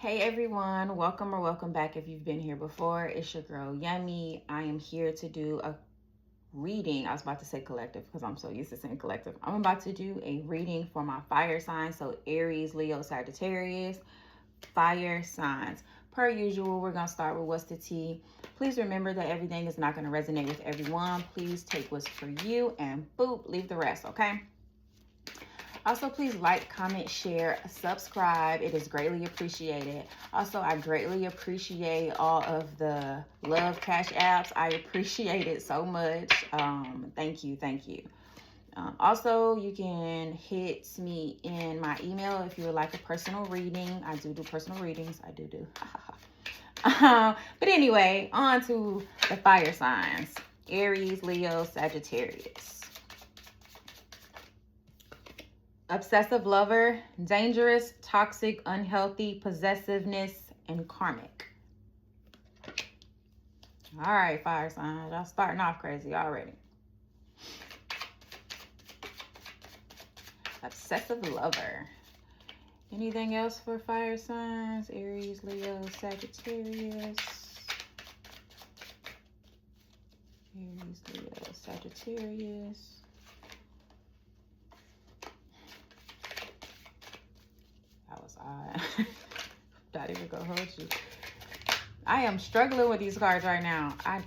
Hey everyone, welcome or welcome back if you've been here before. It's your girl Yummy. I am here to do a reading. I was about to say collective because I'm so used to saying collective. I'm about to do a reading for my fire signs. So Aries, Leo, Sagittarius, fire signs. Per usual, we're going to start with what's the tea. Please remember that everything is not going to resonate with everyone. Please take what's for you and boop, leave the rest, okay? Also, please like, comment, share, subscribe. It is greatly appreciated. Also, I greatly appreciate all of the love cash apps. I appreciate it so much. Thank you. Thank you. Also, you can hit me in my email if you would like a personal reading. I do personal readings. I do. But anyway, on to the fire signs. Aries, Leo, Sagittarius. Obsessive lover, dangerous, toxic, unhealthy, possessiveness, and karmic. All right, fire signs. Y'all starting off crazy already. Obsessive lover. Anything else for fire signs? Aries, Leo, Sagittarius. Aries, Leo, Sagittarius. That was odd. Not even gonna hold you. I am struggling with these cards right now. I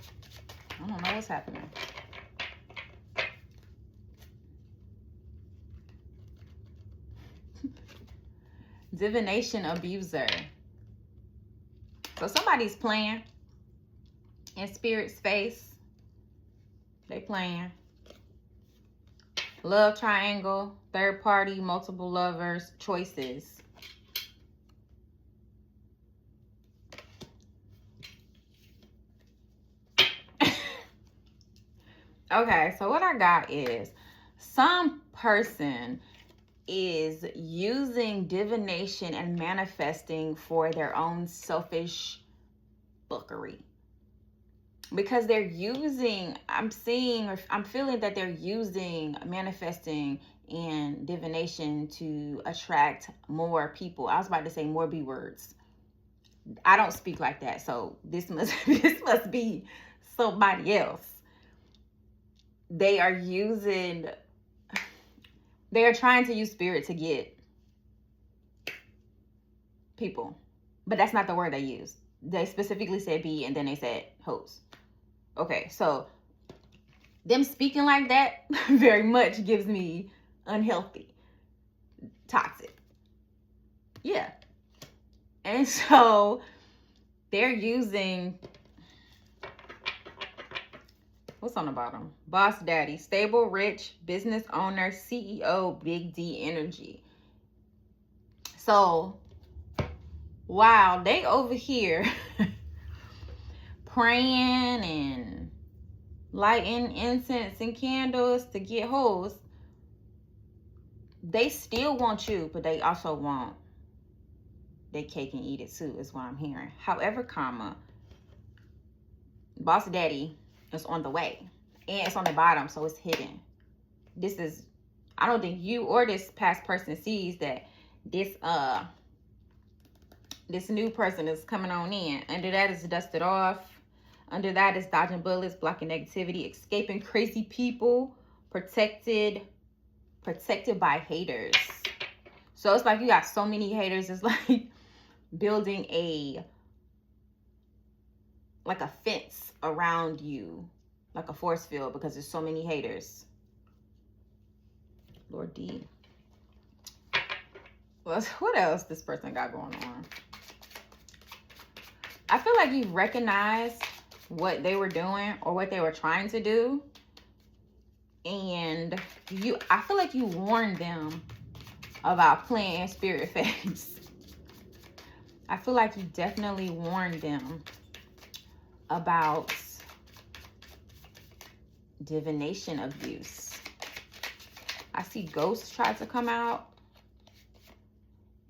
don't know what's happening. Divination abuser. So somebody's playing in spirit space. They playing. Love triangle, third party, multiple lovers, choices. Okay, so what I got is some person is using divination and manifesting for their own selfish fuckery. Because they're using, I'm feeling that they're using manifesting and divination to attract more people. I was about to say more B words. I don't speak like that, so this must be somebody else. They are trying to use spirit to get people. But that's not the word they used. They specifically said B and then they said host. Okay, so them speaking like that very much gives me unhealthy, toxic. Yeah. And so they're using, what's on the bottom? Boss daddy, stable, rich, business owner, CEO, big D energy. So, wow, they over here praying and lighting incense and candles to get hoes. They still want you, but they also want their cake and eat it too, is what I'm hearing. However, boss daddy is on the way. And it's on the bottom, so it's hidden. This is, I don't think you or this past person sees that this new person is coming on in. Under that is dusted off. Under that is dodging bullets, blocking negativity, escaping crazy people, protected by haters. So it's like you got so many haters. It's like building a fence around you, like a force field, because there's so many haters. Lord D. Well, what else this person got going on? I feel like you recognize what they were doing or what they were trying to do. And I feel like you warned them about playing in spirit phase. I feel like you definitely warned them about divination abuse. I see ghosts try to come out.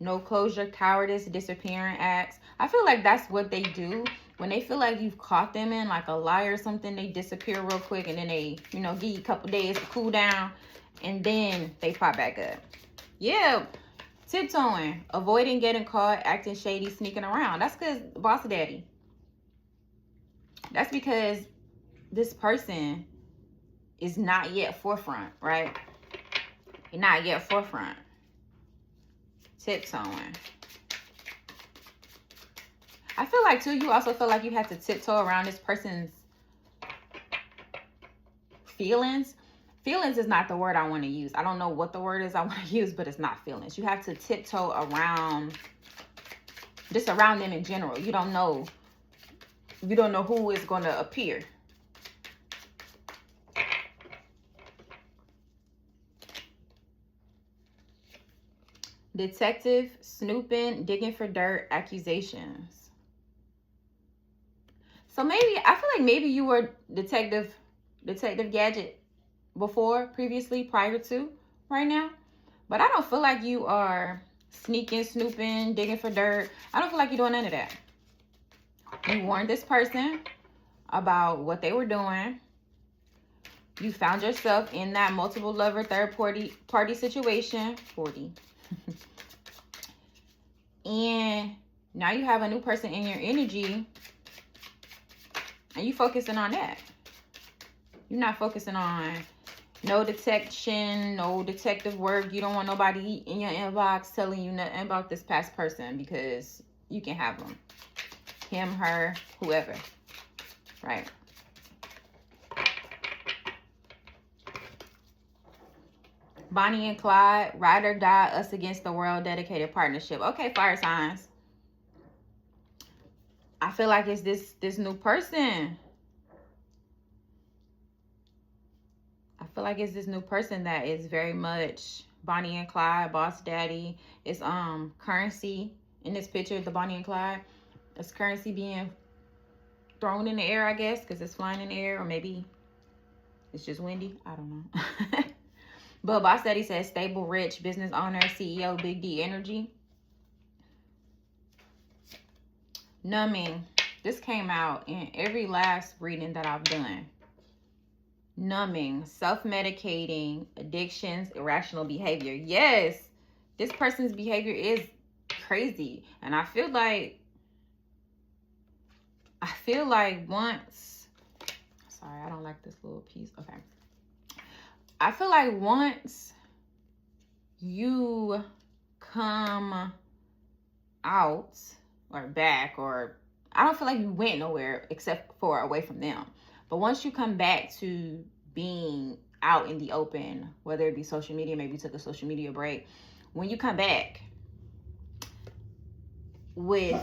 No closure, cowardice, disappearing acts. I feel like that's what they do. When they feel like you've caught them in like a lie or something, they disappear real quick and then they, give you a couple days to cool down and then they pop back up. Yeah, Tiptoeing, avoiding getting caught, acting shady, sneaking around. That's because boss daddy. That's because this person is not yet forefront, right? You're not yet forefront. Tiptoeing. I feel like, too, you also feel like you have to tiptoe around this person's feelings. Feelings is not the word I want to use. I don't know what the word is I want to use, but it's not feelings. You have to tiptoe around, just around them in general. You don't know who is going to appear. Detective, snooping, digging for dirt, accusations. So maybe, I feel like maybe you were Detective Gadget before, previously, prior to right now. But I don't feel like you are sneaking, snooping, digging for dirt. I don't feel like you're doing none of that. You warned this person about what they were doing. You found yourself in that multiple lover, third party situation. 40. And now you have a new person in your energy. And you focusing on that. You're not focusing on no detection, no detective work. You don't want nobody in your inbox telling you nothing about this past person, because you can have them. Him, her, whoever. Right? Bonnie and Clyde, ride or die, us against the world, dedicated partnership. Okay, fire signs. I feel like it's this new person. I feel like it's this new person that is very much Bonnie and Clyde, boss daddy. It's currency in this picture, the Bonnie and Clyde. It's currency being thrown in the air, I guess, because it's flying in the air, or maybe it's just windy. I don't know. But boss daddy says stable, rich, business owner, CEO, big D energy. Numbing. This came out in every last reading that I've done. Numbing, self-medicating, addictions, irrational behavior. Yes, this person's behavior is crazy. And I feel like once, sorry, I don't like this little piece. Okay. I feel like once you come out or back, or I don't feel like you went nowhere except for away from them. But once you come back to being out in the open, whether it be social media, maybe you took a social media break. When you come back with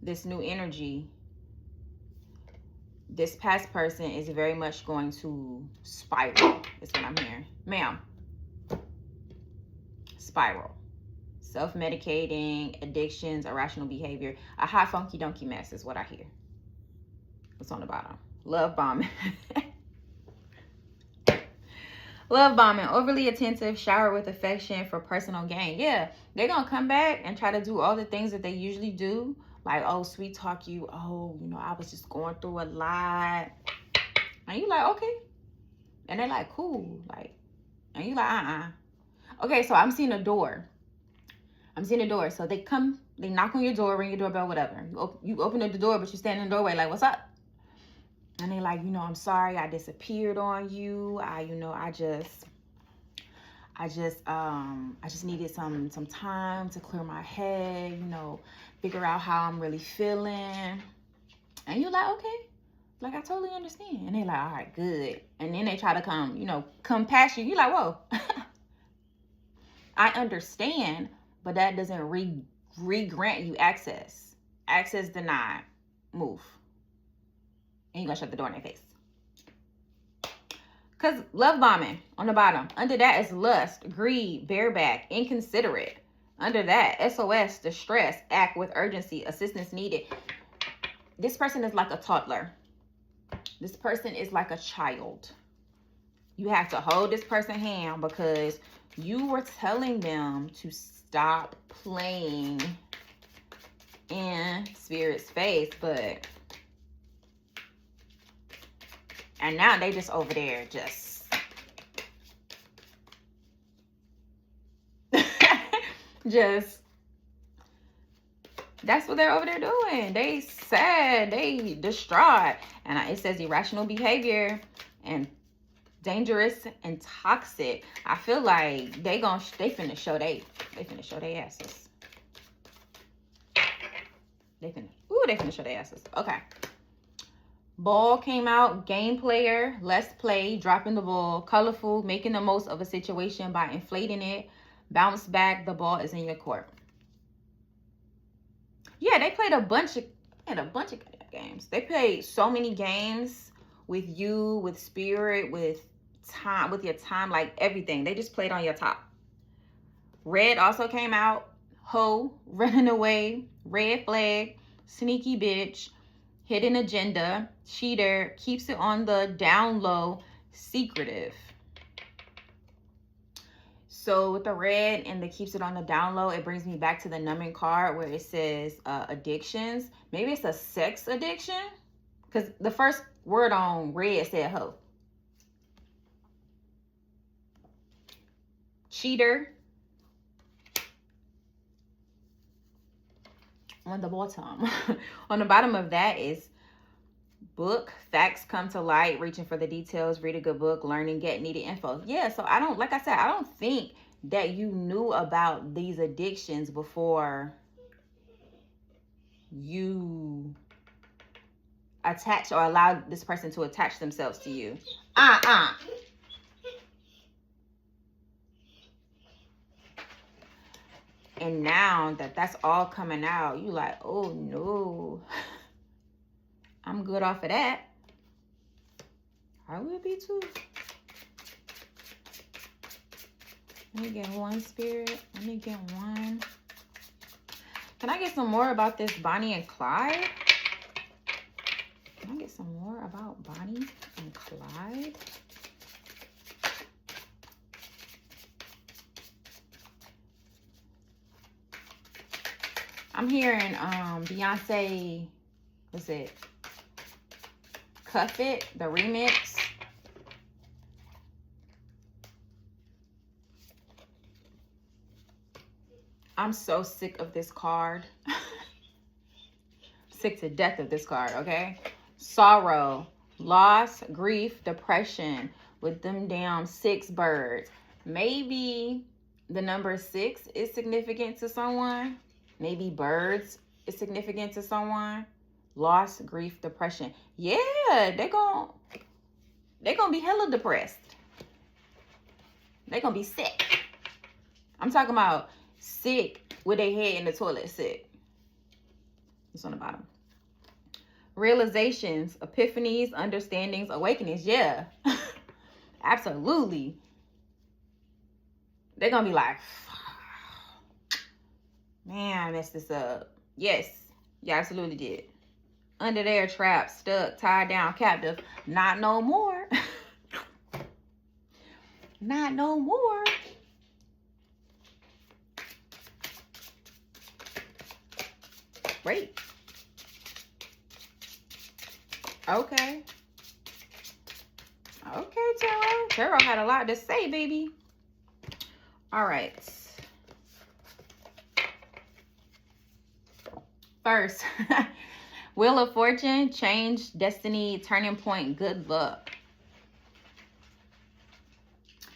this new energy, this past person is very much going to spiral. Is what I'm hearing. Ma'am. Spiral. Self-medicating, addictions, irrational behavior. A hot funky donkey mess is what I hear. What's on the bottom? Love bombing. Love bombing. Overly attentive, shower with affection for personal gain. Yeah, they're going to come back and try to do all the things that they usually do. Like, oh, sweet talk you. Oh, I was just going through a lot. And you like, okay. And they're like, cool. Like, and you like, Okay, so I'm seeing a door. So they come, they knock on your door, ring your doorbell, whatever. You open up the door, but you stand in the doorway like, what's up? And they like, I'm sorry I disappeared on you. I just needed some time to clear my head, figure out how I'm really feeling. And you're like, okay, like I totally understand. And they're like, all right, good. And then they try to come past you. You're like, whoa. I understand, but that doesn't re-grant you access. Access denied. Move. And you're going to shut the door in their face. Because love bombing on the bottom. Under that is lust, greed, bareback, inconsiderate. Under that, SOS, distress, act with urgency, assistance needed. This person is like a toddler. This person is like a child. You have to hold this person's hand because you were telling them to stop playing in Spirit's face, and now they just over there Just, that's what they're over there doing. They sad, they distraught. And it says irrational behavior and dangerous and toxic. I feel like they finna show they finna show their asses. They finna show their asses. Okay. Ball came out, game player, less play, dropping the ball, colorful, making the most of a situation by inflating it, bounce back, the ball is in your court. Yeah, they played a bunch of games. They played so many games with you, with spirit, with time, with your time, like everything. They just played on your top. Red also came out, hoe, running away, red flag, sneaky bitch, hidden agenda, cheater, keeps it on the down low, secretive. So with the red and the keeps it on the down low, it brings me back to the numbing card where it says addictions. Maybe it's a sex addiction, because the first word on red said hoe. Cheater. On the bottom. On the bottom of that is book, facts come to light, reaching for the details, read a good book, learning, get needed info. Yeah, so I don't think that you knew about these addictions before you attach or allow this person to attach themselves to you. And now that that's all coming out, you like, oh no, I'm good off of that. I will be too. Let me get one, spirit. Let me get one. Can I get some more about this Bonnie and Clyde? Can I get some more about Bonnie and Clyde? I'm hearing Beyonce, what's it? Cuff It, the remix. I'm so sick of this card. Sick to death of this card, okay? Sorrow, loss, grief, depression with them damn 6 birds. Maybe the number 6 is significant to someone. Maybe birds is significant to someone. Loss, grief, depression. Yeah, they're gonna be hella depressed. They're gonna be sick. I'm talking about sick with their head in the toilet sick. It's on the bottom. Realizations, epiphanies, understandings, awakenings. Yeah, absolutely. They're gonna be like, man, I messed this up. Yes, you absolutely did. Under there, trapped, stuck, tied down, captive. Not no more. Not no more. Great. Okay. Okay, Tarot. Tarot had a lot to say, baby. All right. First, Wheel of Fortune, change, destiny, turning point, good luck.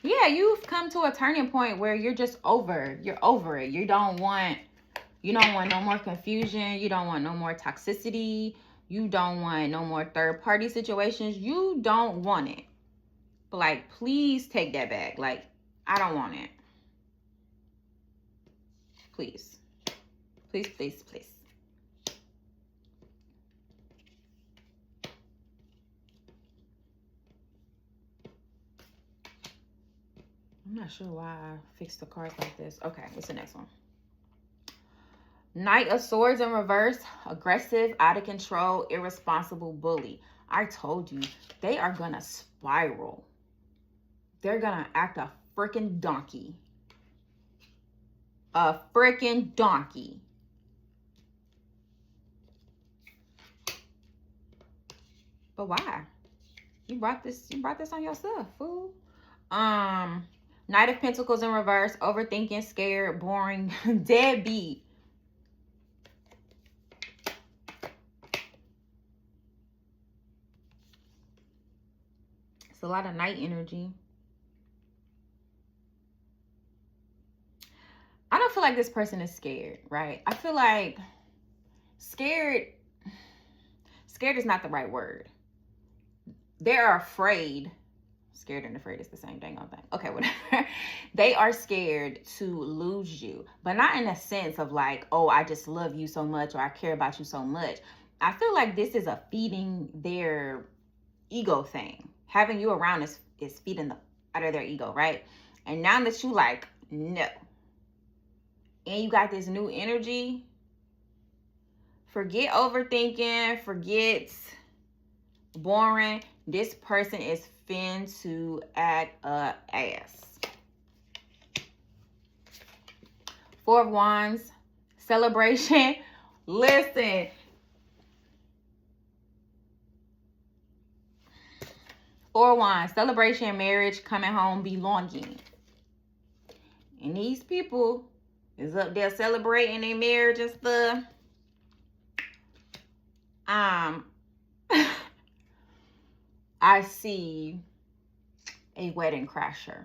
Yeah, you've come to a turning point where you're just over. You're over it. You don't want no more confusion. You don't want no more toxicity. You don't want no more third-party situations. You don't want it. But, like, please take that back. Like, I don't want it. Please. Please, please, please. I'm not sure why I fixed the cards like this. Okay, what's the next one? Knight of Swords in reverse, aggressive, out of control, irresponsible bully. I told you, they are gonna spiral. They're gonna act a freaking donkey. A freaking donkey. But why? You brought this on yourself, fool. Knight of Pentacles in reverse. Overthinking, scared, boring, deadbeat. It's a lot of night energy. I don't feel like this person is scared, right? I feel like scared is not the right word. They're afraid. Scared and afraid is the same dang on thing. Okay, whatever. They are scared to lose you, but not in a sense of like, oh, I just love you so much or I care about you so much. I feel like this is a feeding their ego thing. Having you around is feeding the out of their ego, right? And now that you like, no. And you got this new energy, forget overthinking, forget boring. This person is fin to act a ass. Four of Wands, celebration. Listen. Four of Wands, celebration, marriage, coming home, belonging. And these people is up there celebrating their marriage and stuff. I see a wedding crasher.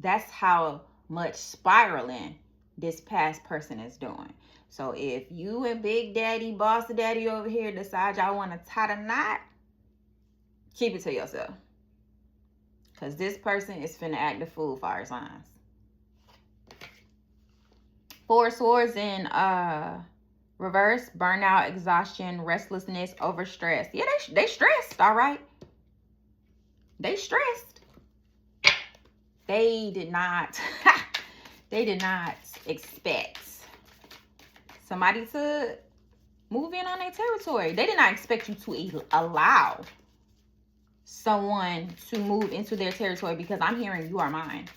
That's how much spiraling this past person is doing. So if you and Big Daddy, Boss Daddy over here decide y'all want to tie the knot, keep it to yourself. Because this person is finna act the fool, fire signs. Four of Swords in reverse, burnout, exhaustion, restlessness, overstress. Yeah, they stressed, all right? They stressed. They did not expect somebody to move in on their territory. They did not expect you to allow someone to move into their territory, because I'm hearing you are mine.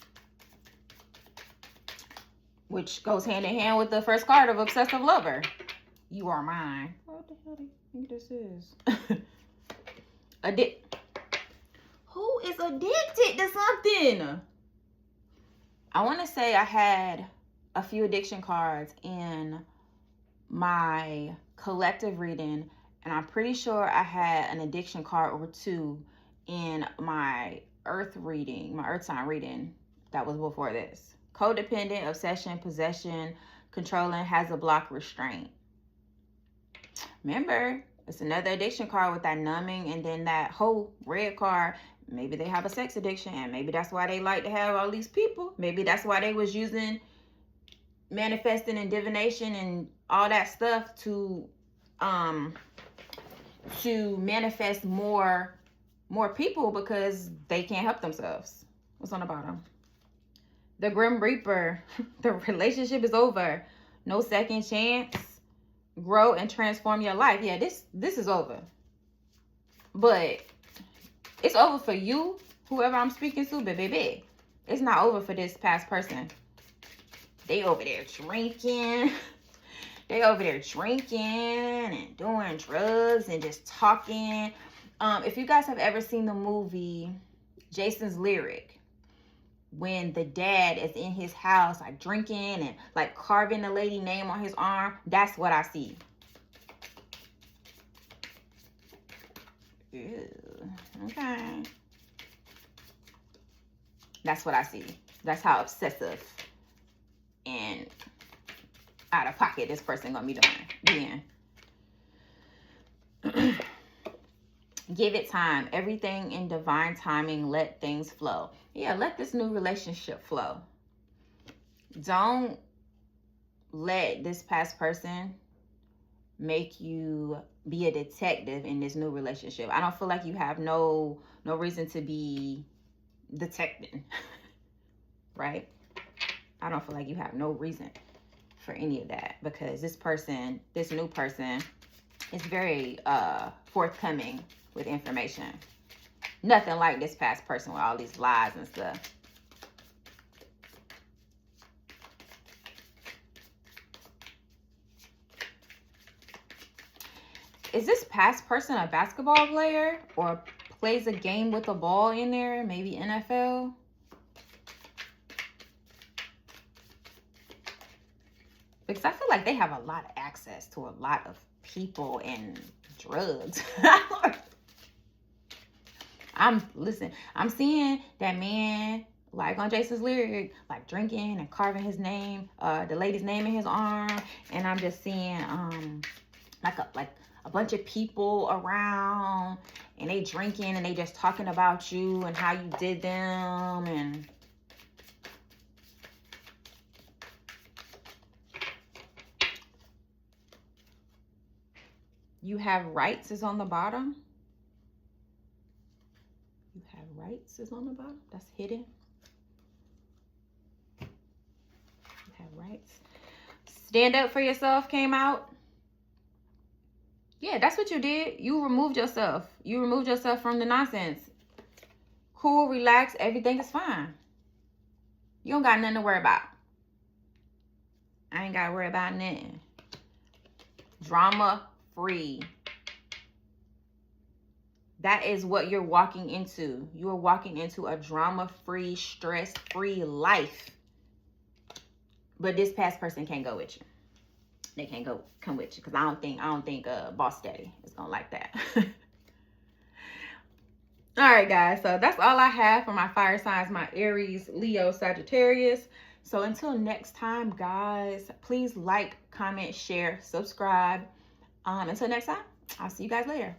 Which goes hand in hand with the first card of obsessive lover. You are mine. What the hell do you think this is? Who is addicted to something? I want to say I had a few addiction cards in my collective reading, and I'm pretty sure I had an addiction card or two in my earth reading, my earth sign reading that was before this. Codependent, obsession, possession, controlling, has a block, restraint. Remember, it's another addiction card with that numbing, and then that whole red card. Maybe they have a sex addiction, and maybe that's why they like to have all these people. Maybe that's why they was using manifesting and divination and all that stuff to manifest more people, because they can't help themselves. What's on the bottom? The Grim Reaper. The relationship is over. No second chance. Grow and transform your life. Yeah, this is over. But it's over for you, whoever I'm speaking to, baby. It's not over for this past person. They over there drinking. They over there drinking and doing drugs and just talking. If you guys have ever seen the movie Jason's Lyric, when the dad is in his house, like drinking and like carving the lady name on his arm, that's what I see. Ew, okay. That's what I see. That's how obsessive and out of pocket this person gonna be doing. Give it time. Everything in divine timing. Let things flow. Yeah, let this new relationship flow. Don't let this past person make you be a detective in this new relationship. I don't feel like you have no reason to be detecting. Right? I don't feel like you have no reason for any of that, because this new person is very forthcoming with information. Nothing like this past person with all these lies and stuff. Is this past person a basketball player or plays a game with a ball in there? Maybe NFL? like they have a lot of access to a lot of people and drugs. I'm seeing that man, like on Jason's lyric, like drinking and carving his name, the lady's name in his arm. And I'm just seeing like a bunch of people around, and they drinking and they just talking about you and how you did them. And you have rights is on the bottom. You have rights is on the bottom. That's hidden. You have rights. Stand up for yourself came out. Yeah, that's what you did. You removed yourself. You removed yourself from the nonsense. Cool, relax, everything is fine. You don't got nothing to worry about. I ain't got to worry about nothing. Drama free. That is what you're walking into. You are walking into a drama-free, stress-free life. But this past person can't go with you. They can't come with you, because I don't think Boss Daddy is gonna like that. All right, guys. So that's all I have for my fire signs, my Aries, Leo, Sagittarius. So until next time, guys, please like, comment, share, subscribe. Until next time, I'll see you guys later.